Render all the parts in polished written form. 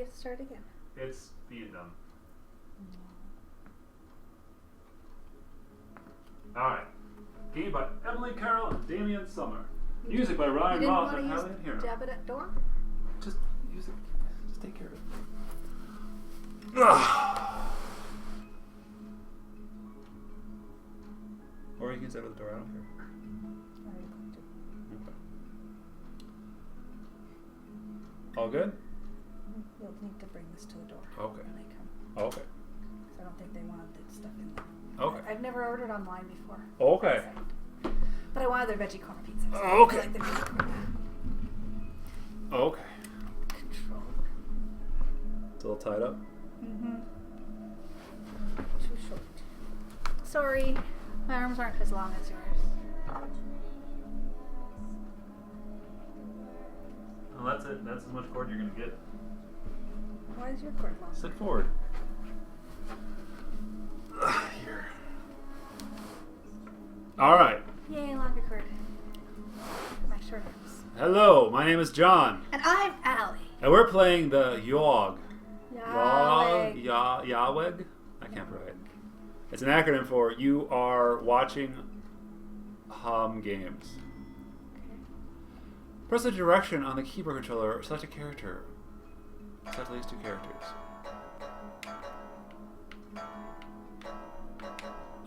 have to start again? It's being done. Alright. Game by Emily Carroll and Damian Summer. Music by Ryan Roth and Helen Hero. Jab it at door? Just use it. Just take care of it. Or you can step at the door. I don't care. Okay. All good? You'll need to bring this to the door. Okay. When they come. Okay. I don't think they wanted the stuff in there. Okay. I've never ordered online before. Okay. But I wanted their veggie corn pizza. So Okay. I like the veggie corn. Okay. Control. It's a little tied up. Too short. Sorry. My arms aren't as long as yours. Well, that's it. That's as much cord you're going to get. Why is your cord long? Sit forward. Here. All right. Yay, longer cord. My short arms. Hello, my name is John. And I'm Allie. And we're playing the Yawhg. Yawhg. Yawhg? I can't write. It's an acronym for You Are Watching Games. Okay. Press the direction on the keyboard controller, select a character. Select at least 2 characters.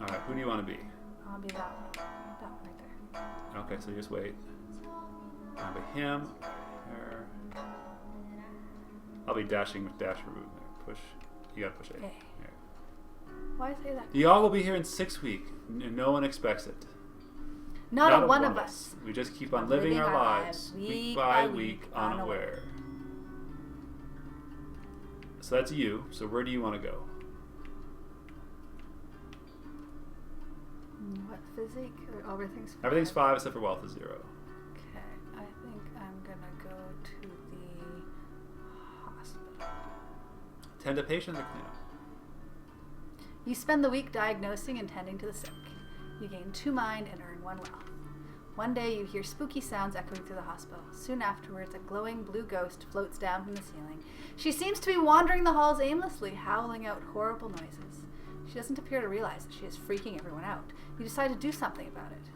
Alright, who do you want to be? I'll be that one. That one right there. Okay, so just wait. I'll be him. Her. I'll be dashing with dash remove. Push. You gotta push A. Okay. Here. Why say that? The Yawhg will be here in 6 weeks, and no one expects it. Not a one of us. We just keep on living our lives, week by week, unaware. So that's you. So where do you want to go? What, physique? Or everything's 5? Everything's 5 except for wealth is 0. Okay, I think I'm gonna go to the hospital. Tend to patients or clean up? You spend the week diagnosing and tending to the sick. You gain 2 mind and earn 1 wealth. One day you hear spooky sounds echoing through the hospital. Soon afterwards, a glowing blue ghost floats down from the ceiling. She seems to be wandering the halls aimlessly, howling out horrible noises. She doesn't appear to realize that she is freaking everyone out. You decide to do something about it.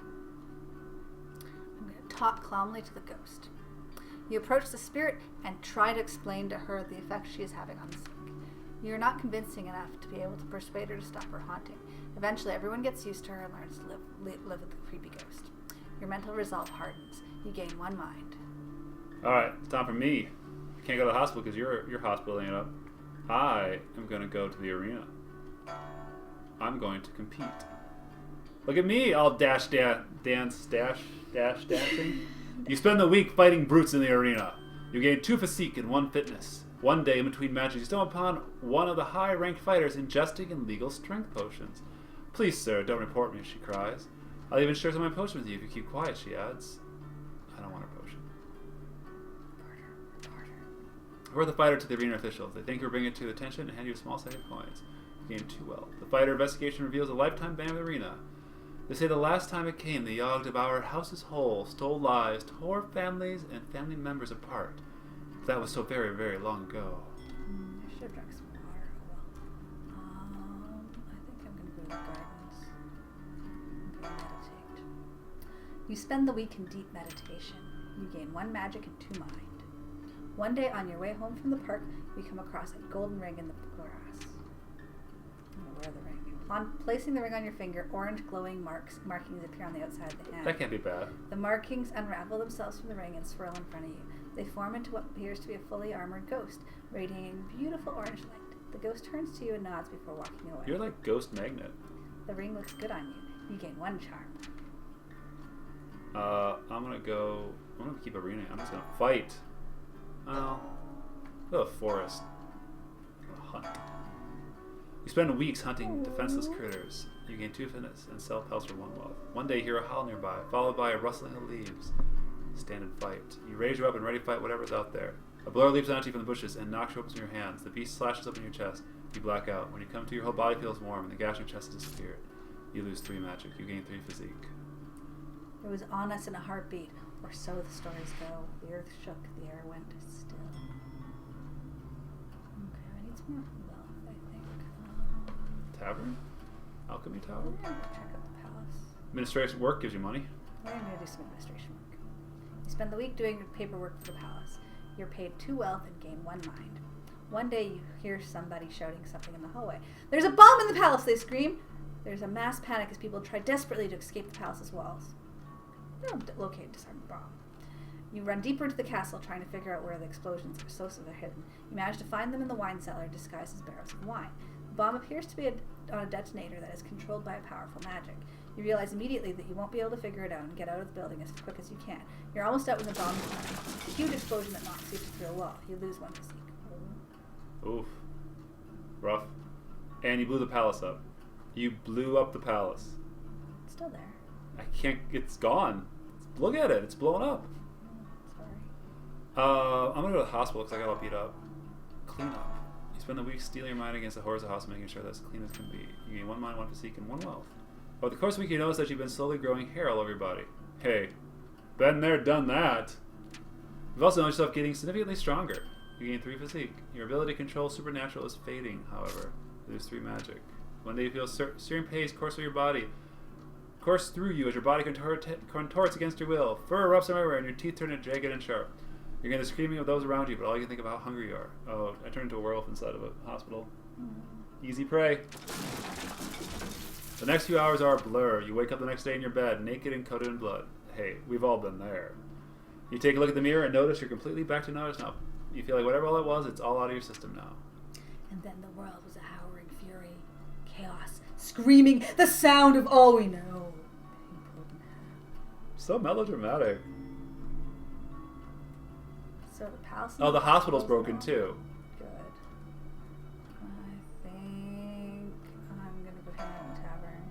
I'm going to talk calmly to the ghost. You approach the spirit and try to explain to her the effect she is having on the sick. You're not convincing enough to be able to persuade her to stop her haunting. Eventually, everyone gets used to her and learns to live with the creepy ghost. Your mental resolve hardens. You gain 1 mind. All right, it's time for me. I can't go to the hospital because you're hospitaling it up. I am going to go to the arena. I'm going to compete. Look at me, all dancing. You spend the week fighting brutes in the arena. You gain 2 physique and 1 fitness. One day, in between matches, you stumble upon one of the high-ranked fighters ingesting illegal strength potions. Please, sir, don't report me, she cries. I'll even share some of my potion with you if you keep quiet, she adds. I don't want her potion. Barter. Report the fighter to the arena officials. They think you're bringing it to attention and hand you a small set of coins. You gain 2 wealth. The fighter investigation reveals a lifetime ban of the arena. They say the last time it came, the Yawhg devoured houses whole, stole lives, tore families and family members apart. That was so very, very long ago. I should have drank some water. Oh well. I think I'm going to go to the gardens. I'm going to meditate. You spend the week in deep meditation. You gain 1 magic and 2 mind. One day on your way home from the park, you come across a golden ring in the grass. I'm going to wear the ring. On placing the ring on your finger, orange glowing markings appear on the outside of the hand. That can't be bad. The markings unravel themselves from the ring and swirl in front of you. They form into what appears to be a fully armored ghost, radiating beautiful orange light. The ghost turns to you and nods before walking away. You're like Ghost Magnet. The ring looks good on you. You gain 1 charm. I'm gonna keep arena. I'm just gonna fight. Oh, go to the forest. Hunt. You spend weeks hunting defenseless critters. You gain 2 fitness and sell pelts for 1 wealth. One day you hear a howl nearby, followed by a rustling of leaves. Stand and fight. You raise your weapon, ready to fight whatever's out there. A blower leaps out at you from the bushes and knocks you open in your hands. The beast slashes open your chest. You black out. When you come to, your whole body feels warm and the gash in your chest has disappeared. You lose 3 magic. You gain 3 physique. It was on us in a heartbeat, or so the stories go. The earth shook, the air went still. Wealth, I think. Tavern? Alchemy Tower? I'm gonna check out the palace. Administration work gives you money. I'm gonna do some administration work. You spend the week doing paperwork for the palace. You're paid 2 wealth and gain 1 mind. One day you hear somebody shouting something in the hallway. There's a bomb in the palace, they scream. There's a mass panic as people try desperately to escape the palace's walls. You don't locate and disarm the bomb. You run deeper into the castle trying to figure out where the explosions or explosives are hidden. You manage to find them in the wine cellar disguised as barrels of wine. The bomb appears to be on a detonator that is controlled by a powerful magic. You realize immediately that you won't be able to figure it out and get out of the building as quick as you can. You're almost out when the bomb is a huge explosion that knocks you through a wall. You lose 1 physique. Oof. Rough. And you blew the palace up. You blew up the palace. It's still there. I can't. It's gone. Look at it. It's blown up. Sorry. I'm gonna go to the hospital because I got all beat up. Clean up. You spend the week stealing your mind against the horrors of the hospital, making sure that's as clean as can be. You gain 1 mind, 1 physique, and 1 wealth. Over the course of the week, you notice that you've been slowly growing hair all over your body. Hey, been there, done that. You've also noticed yourself getting significantly stronger. You gain 3 physique. Your ability to control supernatural is fading, however. You lose 3 magic. One day you feel searing pains course through your body. Course through you as your body contorts against your will. Fur erupts everywhere and your teeth turn jagged and sharp. You're getting the screaming of those around you, but all you can think about how hungry you are. Oh, I turned into a werewolf inside of a hospital. Easy prey. The next few hours are a blur. You wake up the next day in your bed, naked and coated in blood. Hey, we've all been there. You take a look at the mirror and notice you're completely back to notice now. You feel like whatever all that was, it's all out of your system now. And then the world was a howling fury. Chaos. Screaming. The sound of all we know. So melodramatic. So the palace... Oh, the hospital's broken too. Good. I think I'm going to go hang out in the tavern.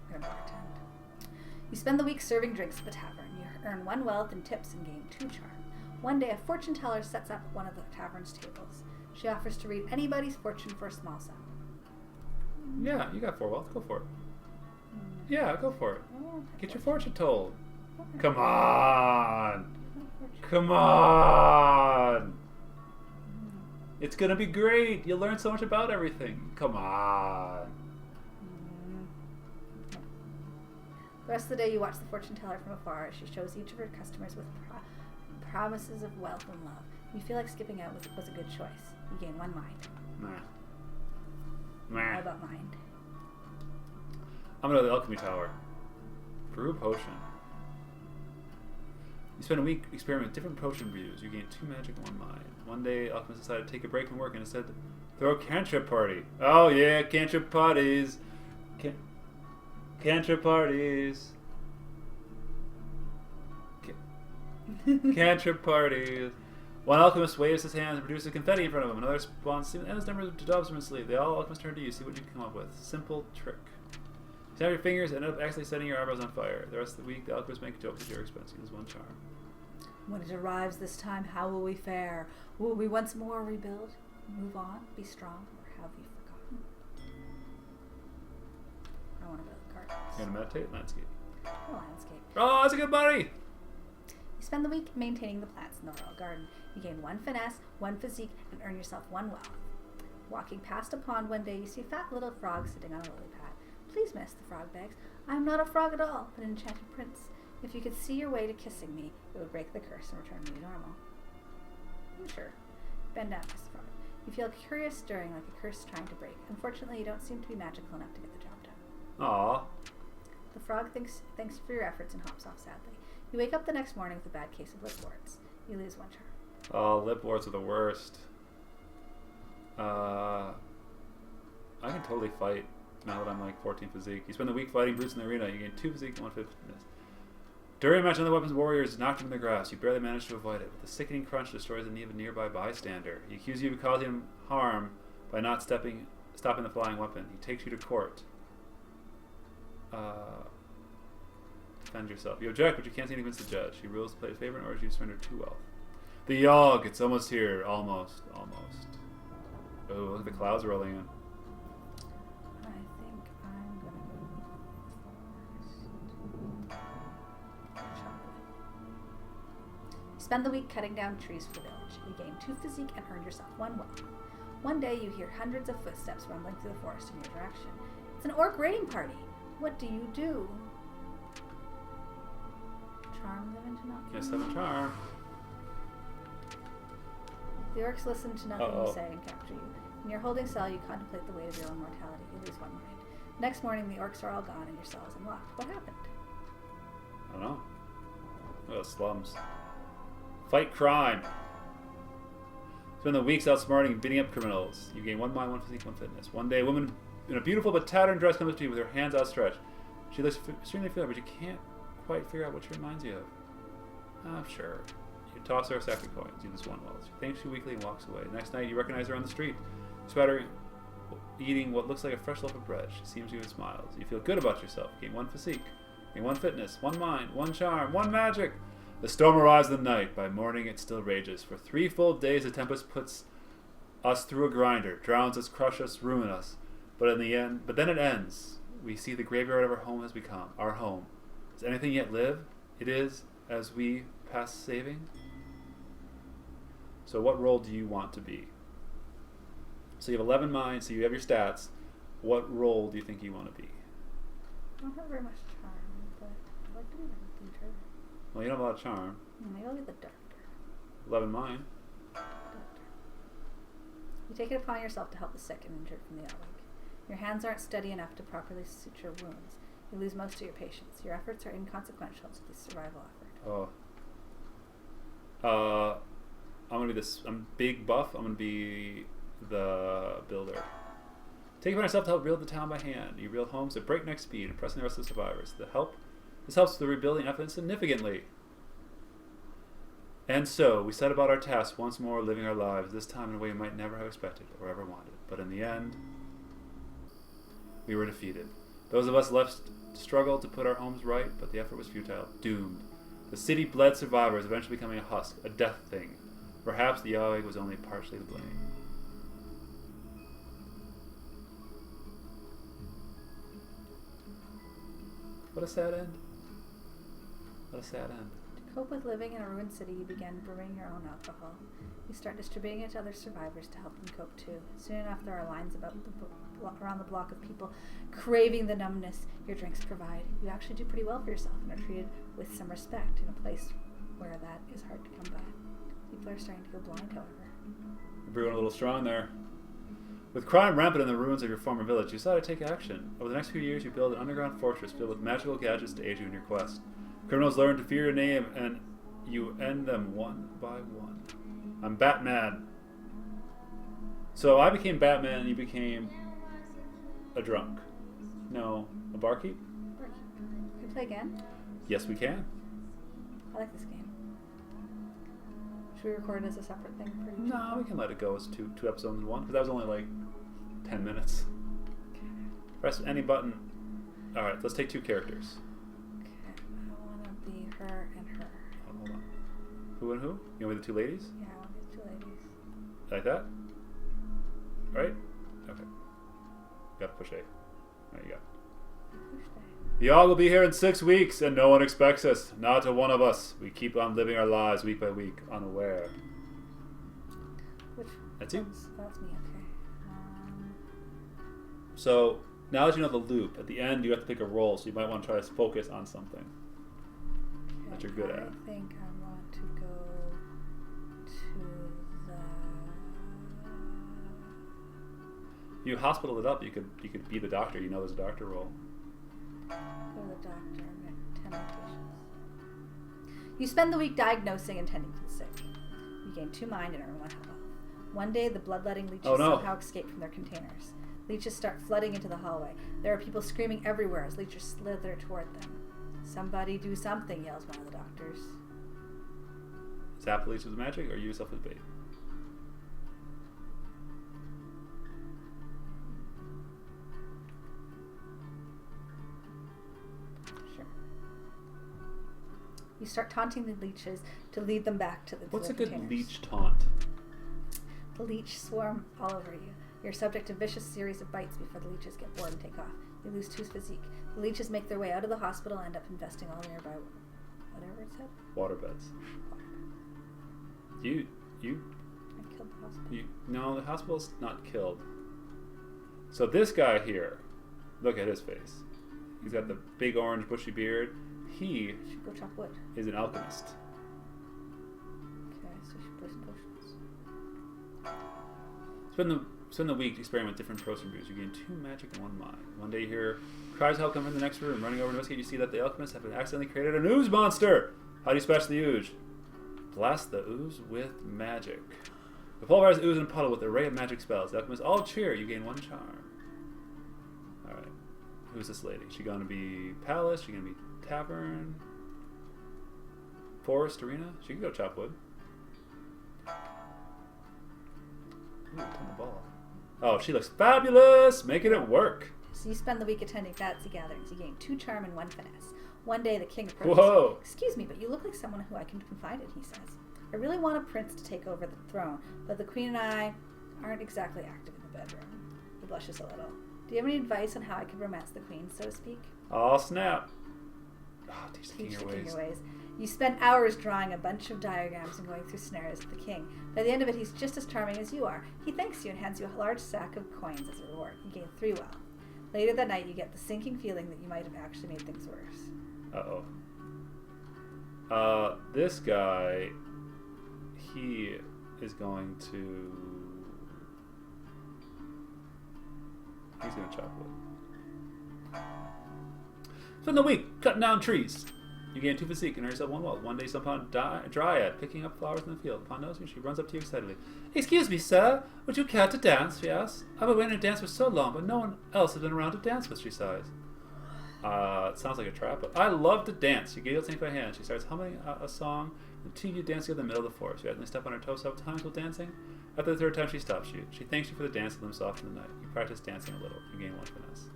I'm going to bartend. You spend the week serving drinks at the tavern. You earn 1 wealth and tips and gain 2 charm. One day, a fortune teller sets up one of the tavern's tables. She offers to read anybody's fortune for a small sum. Yeah, you got 4 wealth. Go for it. Yeah, go for it. Get your fortune told. Come on. Come on. It's going to be great. You'll learn so much about everything. Come on. The rest of the day, you watch the fortune teller from afar as she shows each of her customers with promises of wealth and love. You feel like skipping out was a good choice. You gain 1 mind. Nah. How about mind? I'm going to the alchemy tower. Brew a potion. You spend a week experimenting with different potion brews. You gain 2 magic and 1 mind. One day, alchemists decided to take a break from work and instead throw a cantrip party. Oh yeah, cantrip parties. Cantrip parties. Cantrip parties. One alchemist waves his hands and produces confetti in front of him. Another spawns endless numbers of doves from his sleeve. They all alchemists turn to you. See what you can come up with. Simple trick. Snap your fingers and end up actually setting your eyebrows on fire. The rest of the week, the alchemists make jokes at your expense. You lose 1 charm. When it arrives this time, how will we fare? Will we once more rebuild, move on, be strong, or have we forgotten? I want to build gardens. You're going to meditate? Landscape. A landscape. Oh, that's a good buddy! You spend the week maintaining the plants in the royal garden. You gain 1 finesse, 1 physique, and earn yourself 1 wealth. Walking past a pond one day, you see a fat little frog sitting on a lily pad. Please, miss, the frog begs. I am not a frog at all, but an enchanted prince. If you could see your way to kissing me, it would break the curse and return me to normal. Sure. Bend down, kiss the frog. You feel a curious stirring like a curse trying to break. Unfortunately, you don't seem to be magical enough to get the job done. Aww. The frog thanks for your efforts and hops off sadly. You wake up the next morning with a bad case of lip warts. You lose 1 charm. Oh, lip warts are the worst. I can totally fight now that I'm like 14 physique. You spend the week fighting brutes in the arena. You gain 2 physique and 1 fitness. During a match, another weapons warriors knocked him in the grass. You barely manage to avoid it. But the sickening crunch destroys the knee of a nearby bystander. He accuses you of causing him harm by not stopping the flying weapon. He takes you to court. Defend yourself. You object, but you can't seem to convince the judge. He rules to play his favorite and orders you to surrender 2 wealth. The Yawhg, it's almost here. Almost. Oh, look at the clouds rolling in. I think I'm gonna go first. Chocolate. You spend the week cutting down trees for the village. You gain 2 physique and earn yourself 1 wealth. One day you hear hundreds of footsteps rumbling through the forest in your direction. It's an orc raiding party. What do you do? Charm them into not Yes, have a charm. The orcs listen to nothing Uh-oh. you say and capture you. In your holding cell, you contemplate the weight of your own mortality. You lose one mind. Next morning, the orcs are all gone and your cell is unlocked. What happened? I don't know. Oh, slums. Fight crime. Spend the weeks outsmarting and beating up criminals. You gain 1 mind, 1 physique, 1 fitness. One day, a woman in a beautiful but tattered dress comes up to you with her hands outstretched. She looks extremely familiar, but you can't quite figure out what she reminds you of. Ah, sure. You toss her a sack of coins. You lose 1 will. She thanks you weakly and walks away. The next night, you recognize her on the street. You spot her eating what looks like a fresh loaf of bread. She seems to you and smiles. You feel good about yourself. You gain 1 physique. You gain 1 fitness, 1 mind, 1 charm, 1 magic. The storm arrives in the night. By morning, it still rages. For 3 full days, the tempest puts us through a grinder, drowns us, crushes us, ruins us. But then it ends. We see the graveyard of our home has become our home. Does anything yet live? It is as we pass saving. So, what role do you want to be? So you have 11 minds. So you have your stats. What role do you think you want to be? I don't have very much charm, but I'd like to be the leader. Well, you don't have a lot of charm. Maybe I'll be the doctor. 11 mind. You take it upon yourself to help the sick and injured from the Yawhg. Your hands aren't steady enough to properly suture wounds. You lose most of your patience. Your efforts are inconsequential to the survival effort. I'm gonna be this. I'm big buff. I'm gonna be the builder. Take it upon yourself to help rebuild the town by hand. You rebuild homes at breakneck speed, impressing the rest of the survivors. This helps the rebuilding effort significantly. And so, we set about our task once more, living our lives, this time in a way we might never have expected or ever wanted. But in the end, we were defeated. Those of us left struggled to put our homes right, but the effort was futile, doomed. The city bled survivors, eventually becoming a husk, a death thing. Perhaps the Yawhg was only partially to blame. What a sad end. What a sad end. To cope with living in a ruined city, you began brewing your own alcohol. You start distributing it to other survivors to help them cope too. Soon enough, there are lines around the block of people craving the numbness your drinks provide. You actually do pretty well for yourself and are treated with some respect in a place where that is hard to come by. People are starting to go blind, however. You're brewing a little strong there. With crime rampant in the ruins of your former village, you decided to take action. Over the next few years, you build an underground fortress filled with magical gadgets to aid you in your quest. Criminals learn to fear your name, and you end them one by one. I'm Batman. So I became Batman, and you became a drunk. No, a barkeep? Barkeep. Can we play again? Yes, we can. I like this game. Should we record it as a separate thing for each? No, we can let it go as two episodes in one, because that was only like 10 minutes. Okay. Press any button. Alright, let's take 2 characters. Okay, I want to be her and her. Oh, hold on. Who and who? You want me the 2 ladies? Yeah, I want to be 2 ladies. Like that? Right? Okay. Gotta push A. There you go. Push day. The Yawhg will be here in 6 weeks, and no one expects us. Not a one of us. We keep on living our lives week by week, unaware. Which? That's you. That's me, okay. So, now that you know the loop, at the end you have to pick a role, so you might want to try to focus on something that you're good at. I think I want to go to the... You hospitaled it up, you could be the doctor, you know there's a doctor role. Go to the doctor and attend to patients. You spend the week diagnosing and tending to the sick. You gain 2 mind and earn 1 health. One day, the bloodletting leeches somehow escape from their containers. Leeches start flooding into the hallway. There are people screaming everywhere as leeches slither toward them. Somebody do something, yells one of the doctors. Zap the leech with magic, or use yourself as bait? Sure. You start taunting the leeches to lead them back to the What's a containers. good leech taunt? The leech swarm all over you. You're subject to a vicious series of bites before the leeches get bored and take off. You lose 2 physique. The leeches make their way out of the hospital and end up infesting all nearby, whatever it said. Waterbeds. You I killed them. hospital. No, the hospital's not killed. So this guy here, look at his face. He's got the big orange bushy beard. He Should go chop wood. is an alchemist. Okay, so we should play some potions. Spend the week experimenting with different potion brews. You gain 2 magic and 1 mind. One day you hear cries of help come from the next room. Running over to investigate, you see that the alchemists have accidentally created an ooze monster. How do you smash the ooze? Blast the ooze with magic. The pulverize ooze in a puddle with an array of magic spells. The alchemists all cheer. You gain 1 charm. Alright. Who's this lady? She gonna be palace? She gonna be tavern? Forest arena? She can go chop wood. Ooh, turn the ball. Oh, she looks fabulous! Making it work! So you spend the week attending fancy gatherings. You gain 2 charm and 1 finesse. One day the king approaches Whoa! you. Excuse me, but you look like someone who I can confide in, he says. I really want a prince to take over the throne, but the queen and I aren't exactly active in the bedroom. He blushes a little. Do you have any advice on how I could romance the queen, so to speak? Oh, snap. Oh, teach the Teach king the your king ways. your ways. You spend hours drawing a bunch of diagrams and going through scenarios with the king. By the end of it, he's just as charming as you are. He thanks you and hands you a large sack of coins as a reward. You gain 3 wealth. Later that night, you get the sinking feeling that you might have actually made things worse. Uh-oh. This guy, he is going to... He's going to chop wood. Spend the week cutting down trees. You gain 2 physique and earn yourself 1 wealth. One day, some dryad picking up flowers in the field. Upon noticing, she runs up to you excitedly. Excuse me, sir. Would you care to dance? She asks. I've been waiting to dance for so long, but no one else has been around to dance with, she sighs. It sounds like a trap, but I love to dance. She giggles by hand. She starts humming a song. The 2 of you dance together in the middle of the forest. You accidentally step on her toes several times while dancing. After the 3rd time, she stops you. She thanks you for the dance with them soft in the night. You practice dancing a little. You gain 1 finesse.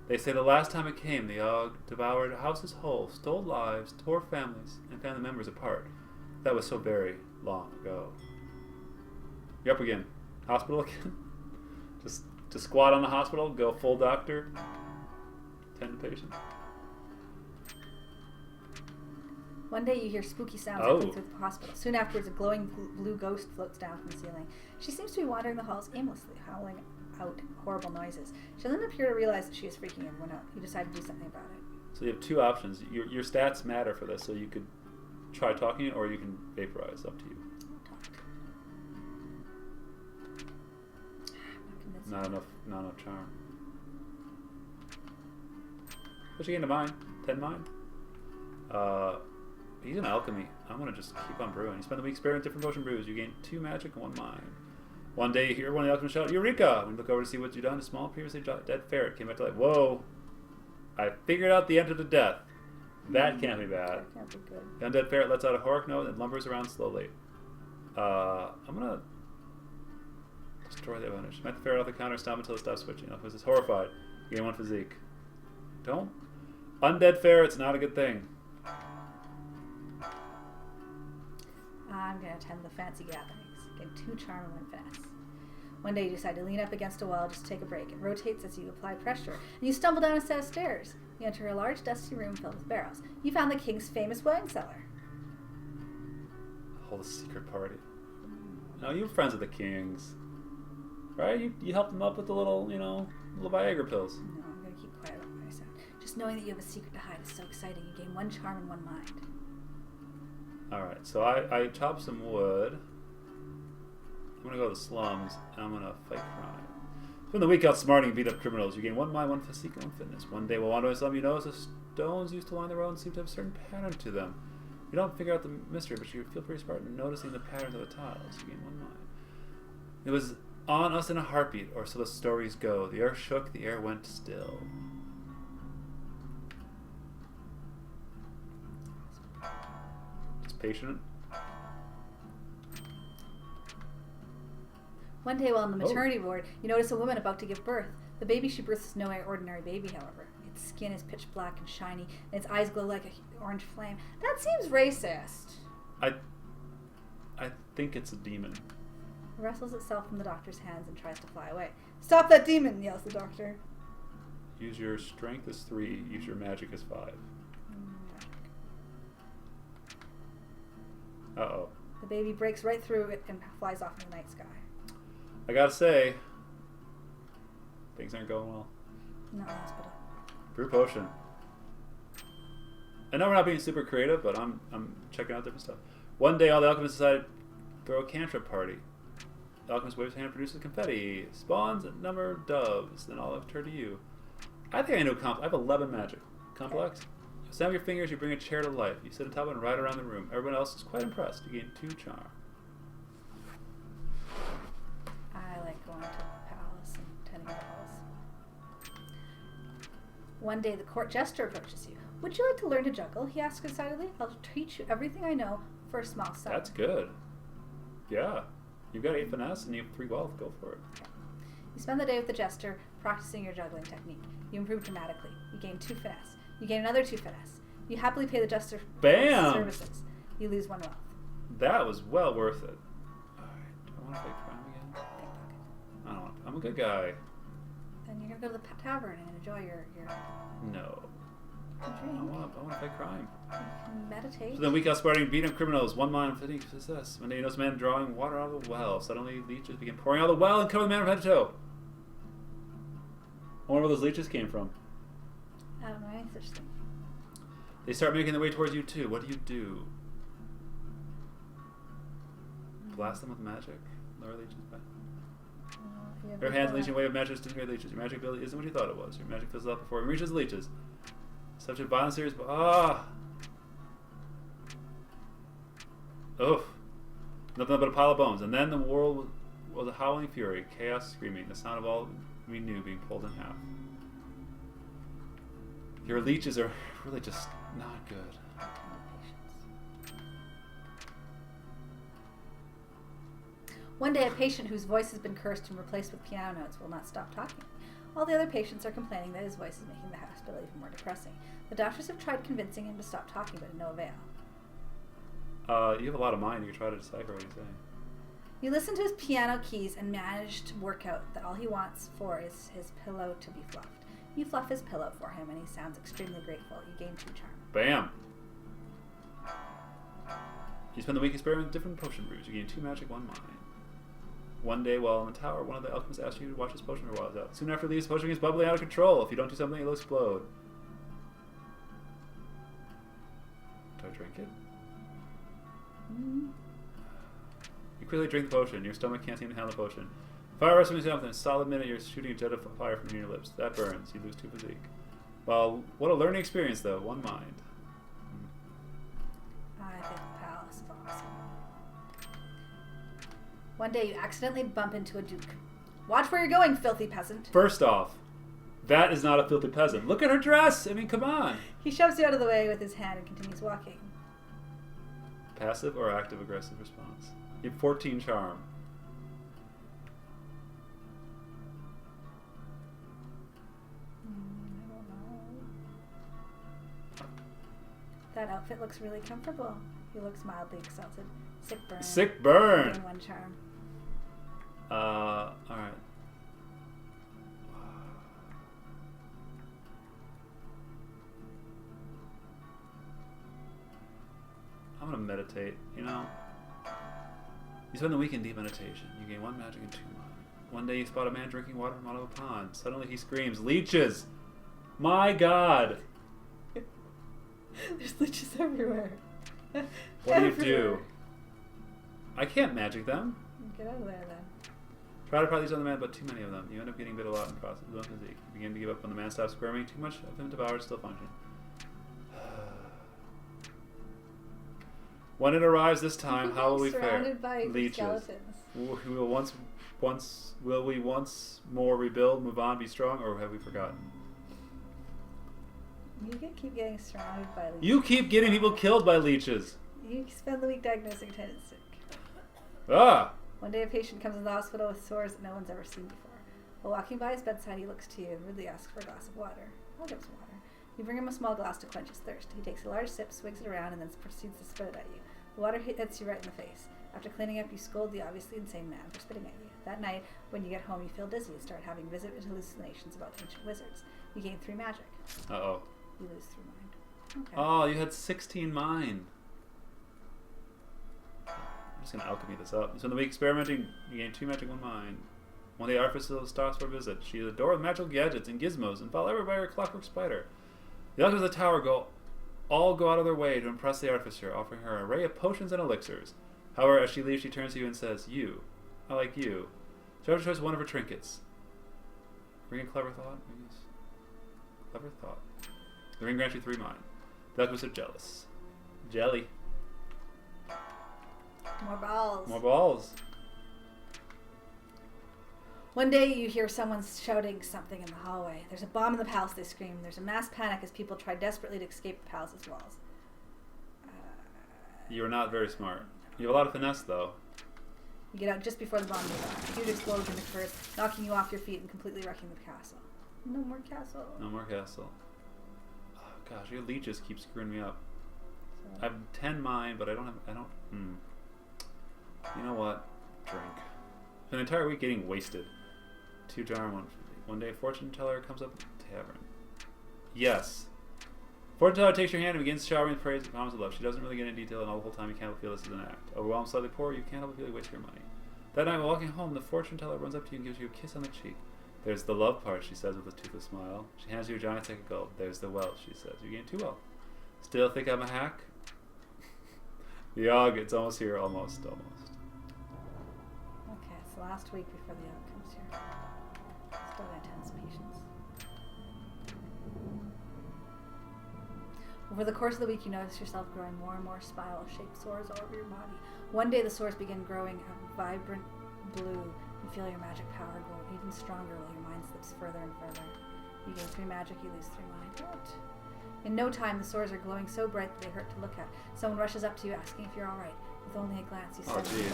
They say the last time it came, the Yawhg devoured houses whole, stole lives, tore families, and family members apart. That was so very long ago. You're up again. Hospital again? Just to squat on the hospital, go full doctor, tend the patient. One day you hear spooky sounds Oh. echoing through the hospital. Soon afterwards, a glowing blue ghost floats down from the ceiling. She seems to be wandering the halls aimlessly, howling out horrible noises. She doesn't appear to realize that she is freaking everyone out. You decide to do something about it. So you have 2 options. Your stats matter for this, so you could try talking it, or you can vaporize. Up to you. I'll talk. I'm not convinced. Not enough charm. But you gain a mind. 10 mind. He's an alchemy. I'm gonna just keep on brewing. You spend the week sparing different potion brews. You gain 2 magic and 1 mind. One day you hear one of the alchemists shout, Eureka! When you look over to see what you've done, a small, previously dead ferret came back to life. Whoa! I figured out the end to death. That can't be bad. That can't be good. The undead ferret lets out a horrific note and lumbers around slowly. I'm gonna destroy the image. Smack the ferret off the counter, stomp until it stops switching. Alchemist is horrified. You gain 1 physique. Don't. Undead ferret's not a good thing. I'm going to attend the fancy gatherings. Get 2 charm and 1 finesse. One day you decide to lean up against a wall just to take a break. It rotates as you apply pressure, and you stumble down a set of stairs. You enter a large dusty room filled with barrels. You found the king's famous wine cellar. Hold a secret party. No, you're friends with the kings. Right? You helped them up with the little, little Viagra pills. No, I'm going to keep quiet about what I said. Just knowing that you have a secret to hide is so exciting. You gain 1 charm and 1 mind. Alright, so I chopped some wood. I'm gonna go to the slums, and I'm gonna fight crime. Spend the week outsmarting and beat up criminals. You gain 1 mind, 1 physique, and 1 fitness. One day while wandering a slum, you notice the stones used to line the road seem to have a certain pattern to them. You don't figure out the mystery, but you feel pretty smart in noticing the patterns of the tiles. You gain 1 mind. It was on us in a heartbeat, or so the stories go. The earth shook, the air went still. Just patient. One day while on the maternity ward, you notice a woman about to give birth. The baby she births is no ordinary baby, however. Its skin is pitch black and shiny, and its eyes glow like an orange flame. That seems racist. I think it's a demon. It wrestles itself from the doctor's hands and tries to fly away. Stop that demon, yells the doctor. Use your strength as 3, use your magic as 5. Uh-oh. The baby breaks right through it and flies off in the night sky. I gotta say, things aren't going well. Not in the hospital. Brew potion. I know we're not being super creative, but I'm checking out different stuff. One day, all the alchemists decided to throw a cantrip party. The alchemist waves his hand, produces confetti, spawns a number of doves. Then all have turned to you. I think I know. I have 11 magic. Complex. You snap your fingers. You bring a chair to life. You sit on top of it and ride around the room. Everyone else is quite impressed. You gain 2 charm. I like going to the palace and tending balls. One day, the court jester approaches you. Would you like to learn to juggle? He asks excitedly. I'll teach you everything I know for a small sum. That's good. Yeah. You've got 8 finesse and you have 3 wealth. Go for it. Okay. You spend the day with the jester practicing your juggling technique. You improve dramatically. You gain 2 finesse. You gain another 2 finesse. You happily pay the jester for his services. You lose 1 wealth. That was well worth it. Alright. Do I want to play crime again? Pickpocket. I don't want to. I'm a good guy. Then you're going to go to the tavern and enjoy your No. drink. I want to play crime. You can meditate. So then week out sparring, beat up criminals, 1 mind fatigue success. One day you notice a man drawing water out of the well. Suddenly leeches begin pouring out of the well and cover the man from head to toe. I wonder where those leeches came from. I don't know any such thing. They start making their way towards you too. What do? Blast them with magic. Lower leeches back. Your hands leeching away with magic disintegrate leeches. Your magic ability isn't what you thought it was. Your magic fizzles out before it reaches the leeches. Subject violence series, but Oof. Nothing but a pile of bones. And then the world was a howling fury, chaos screaming, the sound of all we knew being pulled in half. Your leeches are really just not good. One day, a patient whose voice has been cursed and replaced with piano notes will not stop talking. All the other patients are complaining that his voice is making the hospital even more depressing. The doctors have tried convincing him to stop talking, but to no avail. You have a lot of mind. You can try to decipher what he's saying. You listen to his piano keys and manage to work out that all he wants for is his pillow to be fluffed. You fluff his pillow for him, and he sounds extremely grateful. You gain 2 charm. Bam! You spend the week experimenting with different potion brews. You gain 2 magic, 1 mind. One day while in the tower, one of the alchemists asks you to watch his potion for a while. Out. Soon after he leaves, the potion gets bubbling out of control. If you don't do something, it'll explode. Do I drink it? Mm-hmm. You quickly drink the potion. Your stomach can't seem to handle the potion. Fire rescues you in a solid minute. You're shooting a jet of fire from your lips. That burns. You lose 2 physique. Well, what a learning experience, though. 1 mind. I think the palace is awesome. One day, you accidentally bump into a duke. Watch where you're going, filthy peasant. First off, that is not a filthy peasant. Look at her dress. I mean, come on. He shoves you out of the way with his hand and continues walking. Passive or active aggressive response? You have 14 charm. I don't know. That outfit looks really comfortable. He looks mildly exalted. Sick burn. Sick burn. Gain 1 charm. Alright. I'm gonna meditate, you know? You spend the week in deep meditation. You gain 1 magic and 2 mind. One day you spot a man drinking water from out of a pond. Suddenly he screams, "Leeches! My God!" There's leeches everywhere. What do you do? I can't magic them. Get out of there then. Try to prod these other men, but too many of them. You end up getting bit a lot in the process. Low physique. You begin to give up when the man stops squirming. Too much of him devoured, still functioning. When it arrives this time, how will we fare? Surrounded by Leeches. skeletons. Will we once more rebuild, move on, be strong, or have we forgotten? You keep getting surrounded by leeches. You keep getting people killed by leeches. You spend the week diagnosing tenant sick. Ah! One day a patient comes to the hospital with sores that no one's ever seen before. While walking by his bedside, he looks to you and rudely asks for a glass of water. I'll give him some water. You bring him a small glass to quench his thirst. He takes a large sip, swigs it around, and then proceeds to spit it at you. The water hits you right in the face. After cleaning up, you scold the obviously insane man for spitting at you. That night, when you get home, you feel dizzy and start having vivid hallucinations about ancient wizards. You gain 3 magic. Uh-oh. You lose 3 mind. Okay. Oh, you had 16 mind. just going to alchemy this up. So in the week experimenting, you gain 2 magic, 1 mind. One day Arthur stops for a visit. She adores with magical gadgets and gizmos and follow everybody by her clockwork spider. The alchemists of the tower all go out of their way to impress the artificer, offering her an array of potions and elixirs. However, as she leaves, she turns to you and says, "You, I like you." She offers choice one of her trinkets. Ring a clever thought? Yes. Clever thought. The ring grants you 3 mind. The alchemists are jealous. Jelly. More balls. More balls. One day you hear someone shouting something in the hallway. There's a bomb in the palace, they scream. There's a mass panic as people try desperately to escape the palace's walls. You are not very smart. You have a lot of finesse, though. You get out just before the bomb goes off. A huge explosion occurs, knocking you off your feet and completely wrecking the castle. No more castle. No more castle. Oh, gosh, your leeches keep screwing me up. So, I have 10 mind, but I don't have... You know what? Drink. An entire week getting wasted. 2 jar, 1. One day, a fortune teller comes up at the tavern. Yes. Fortune teller takes your hand and begins showering with praise and promise of love. She doesn't really get into detail, and all the whole time you can't help feel this is an act. Overwhelmed, slightly poor, you can't help but feel you waste your money. That night, while walking home, the fortune teller runs up to you and gives you a kiss on the cheek. There's the love part, she says with a toothless smile. She hands you a giant sack of gold. There's the wealth, she says. You gain 2 wealth. Still think I'm a hack? Yawhg, it's almost here, almost. okay, it's the last week before the outcomes here. Still got intense patience. Over the course of the week, you notice yourself growing more and more spiral-shaped sores all over your body. One day, the sores begin growing a vibrant blue. You feel your magic power grow even stronger while your mind slips further and further. You gain 3 magic, you lose 3 mind. What? In no time, the sores are glowing so bright that they hurt to look at. Someone rushes up to you, asking if you're all right. With only a glance, you step forward.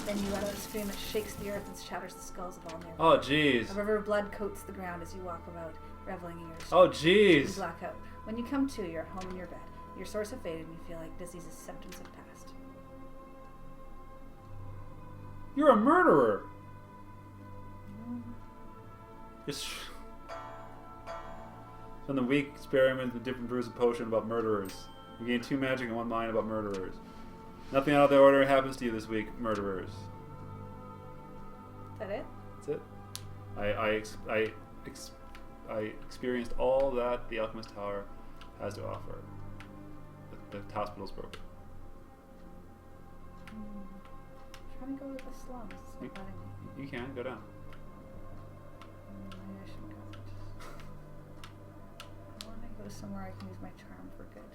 Then you let out a scream that shakes the earth and shatters the skulls of all nearby. Oh, jeez. A river of blood coats the ground as you walk about, reveling in your strength. Oh, jeez. You black out. When you come to, you're at home in your bed. Your sores have faded and you feel like disease's symptoms have passed. You're a murderer. It's... Spend the week experimenting with different brews of potion about murderers. You gain 2 magic and 1 mind about murderers. Nothing out of the order happens to you this week, murderers. Is that it? That's it. I experienced all that the Alchemist Tower has to offer. The hospital's broken. Trying to go to the slums. It's not letting me. You can go down. Maybe I shouldn't go. I want to go somewhere I can use my charm for good.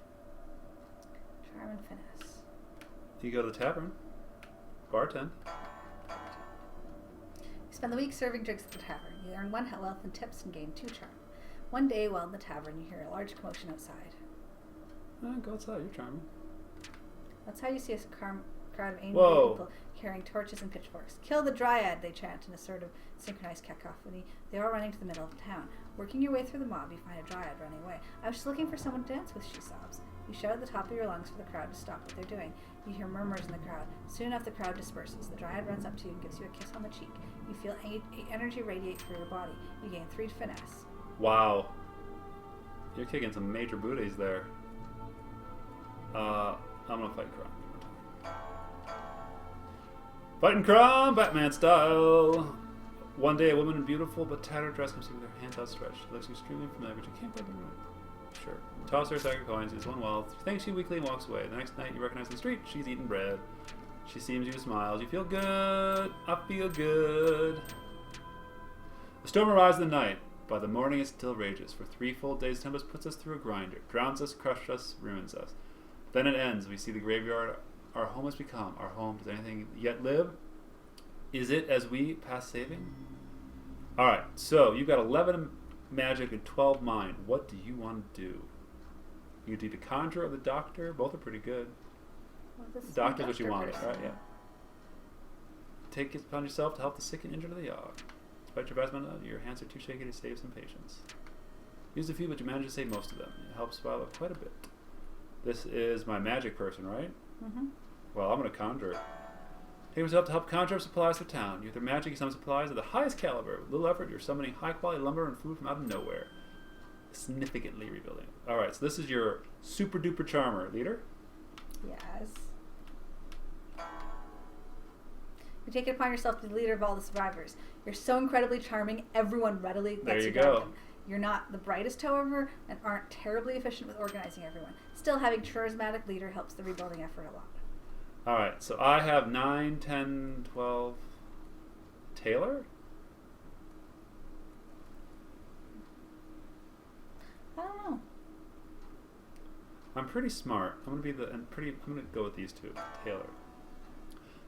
Charm and finesse. You go to the tavern. Bartend. You spend the week serving drinks at the tavern. You earn 1 wealth and tips and gain 2 charm. One day, while in the tavern, you hear a large commotion outside. Go outside. You're charming. That's how you see a crowd of angry people carrying torches and pitchforks. Kill the dryad, they chant in a sort of synchronized cacophony. They are running to the middle of town. Working your way through the mob, you find a dryad running away. I was just looking for someone to dance with, she sobs. You shout at the top of your lungs for the crowd to stop what they're doing. You hear murmurs in the crowd. Soon enough, the crowd disperses. The dryad runs up to you and gives you a kiss on the cheek. You feel energy radiate through your body. You gain 3 finesse. Wow. You're kicking some major booties there. I'm gonna fight crime. Fighting crime, Batman style. One day, a woman in beautiful but tattered dress comes to you with her hands outstretched. She looks extremely familiar, but you can't quite remember. Sure. Toss her a sack of coins, is 1 wealth. She thanks you weakly and walks away. The next night, you recognize in the street. She's eating bread. She sees you, smiles. You feel good. I feel good. The storm arrives in the night. By the morning, it still rages. For 3 full days, tempest puts us through a grinder, drowns us, crushes us, ruins us. Then it ends. We see the graveyard our home has become. Our home. Does anything yet live? Is it as we pass saving? Alright, so you've got 11 magic and 12 mind. What do you want to do? You do the conjure or the doctor. Both are pretty good. Well, The doctor's what you wanted, right? Yeah. Take it upon yourself to help the sick and injured of the Yawhg. Despite your best mental, your hands are too shaky to save some patients. Use a few, but you manage to save most of them. It helps swallow up quite a bit. This is my magic person, right? Mm-hmm. Well, I'm going to conjure. Take yourself to help conjure up supplies for town. With your magic, you summon supplies of the highest caliber. With little effort, you're summoning high-quality lumber and food from out of nowhere. Significantly rebuilding. Alright, so this is your super-duper charmer. Leader? Yes. You take it upon yourself to be the leader of all the survivors. You're so incredibly charming, everyone readily lets you go. down. You're not the brightest, however, and aren't terribly efficient with organizing everyone. Still, having charismatic leader helps the rebuilding effort a lot. All right, so I have 9, 10, 12. Taylor? I don't know. I'm pretty smart. I'm gonna go with these two. Taylor.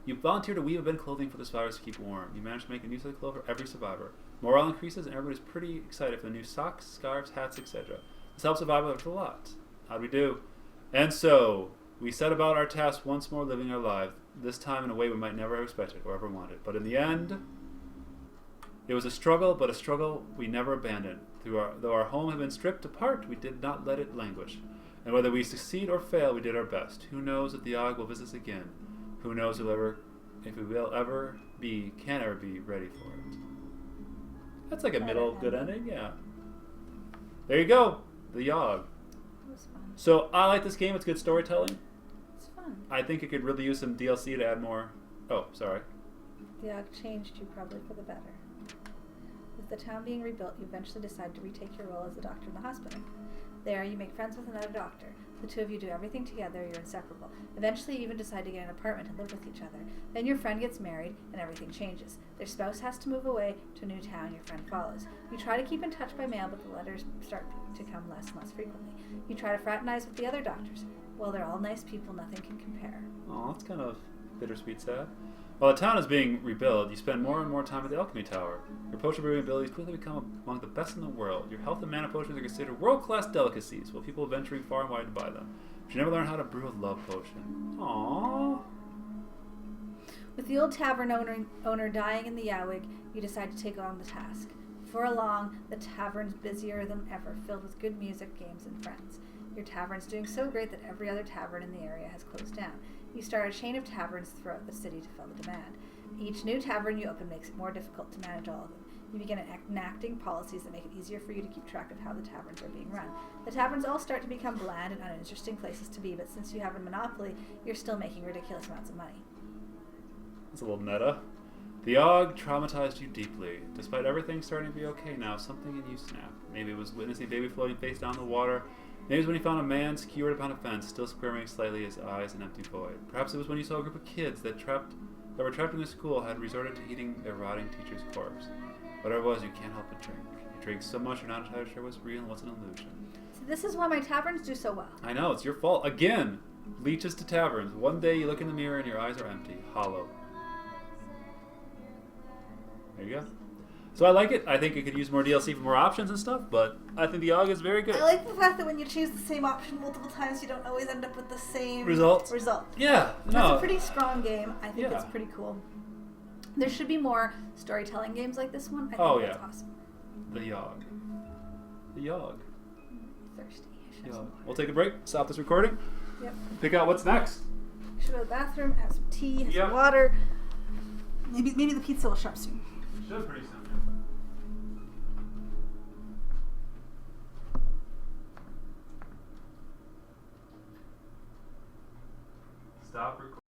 You volunteer to weave a bed of clothing for the survivors to keep warm. You manage to make a new set of clothes for every survivor. Morale increases, and everybody's pretty excited for the new socks, scarves, hats, etc. This helps survivors a lot. How'd we do? And so, we set about our task once more, living our lives, this time in a way we might never have expected or ever wanted. But in the end, it was a struggle, but a struggle we never abandoned. Though our home had been stripped apart, we did not let it languish. And whether we succeed or fail, we did our best. Who knows if the Yawhg will visit us again? Who knows if we can ever be ready for it? That's like a middle good ending, yeah. There you go, the Yawhg. That was fun. So I like this game. It's good storytelling. It's fun. I think it could really use some DLC to add more. Oh, sorry. The Yawhg changed you probably for the better. With the town being rebuilt, you eventually decide to retake your role as the doctor in the hospital. There, you make friends with another doctor. The two of you do everything together, you're inseparable. Eventually, you even decide to get an apartment and live with each other. Then your friend gets married, and everything changes. Their spouse has to move away to a new town, your friend follows. You try to keep in touch by mail, but the letters start to come less and less frequently. You try to fraternize with the other doctors. Well, they're all nice people, nothing can compare. Oh, that's kind of bittersweet sad. While the town is being rebuilt, you spend more and more time at the alchemy tower. Your potion brewing abilities quickly become among the best in the world. Your health and mana potions are considered world-class delicacies, with people venturing far and wide to buy them. But you never learn how to brew a love potion. Aww. With the old tavern owner dying in the Yawhg, you decide to take on the task. Before long, the tavern's busier than ever, filled with good music, games, and friends. Your tavern's doing so great that every other tavern in the area has closed down. You start a chain of taverns throughout the city to fill the demand. Each new tavern you open makes it more difficult to manage all of them. You begin enacting policies that make it easier for you to keep track of how the taverns are being run. The taverns all start to become bland and uninteresting places to be, but since you have a monopoly, you're still making ridiculous amounts of money. That's a little meta. The Yawhg traumatized you deeply. Despite everything starting to be okay now, something in you snapped. Maybe it was witnessing a baby floating face down the water. Maybe it was when you found a man skewered upon a fence, still squirming slightly, his eyes an empty void. Perhaps it was when you saw a group of kids that were trapped in a school had resorted to eating their rotting teacher's corpse. Whatever it was, you can't help but drink. You drink so much you're not entirely sure what's real and what's an illusion. So this is why my taverns do so well. I know, it's your fault. Again, leeches to taverns. One day you look in the mirror and your eyes are empty, hollow. There you go. So I like it. I think it could use more DLC for more options and stuff, but I think the Yawhg is very good. I like the fact that when you choose the same option multiple times, you don't always end up with the same result. Yeah, no. That's a pretty strong game. I think Yeah. it's pretty cool. There should be more storytelling games like this one. I think that's awesome. The Yawhg. The Yawhg. Thirsty. Yawhg. We'll take a break, stop this recording, Yep. pick out what's next. Should go to the bathroom, have some tea, have Yep. some water. Maybe the pizza will show up soon. Should pretty soon.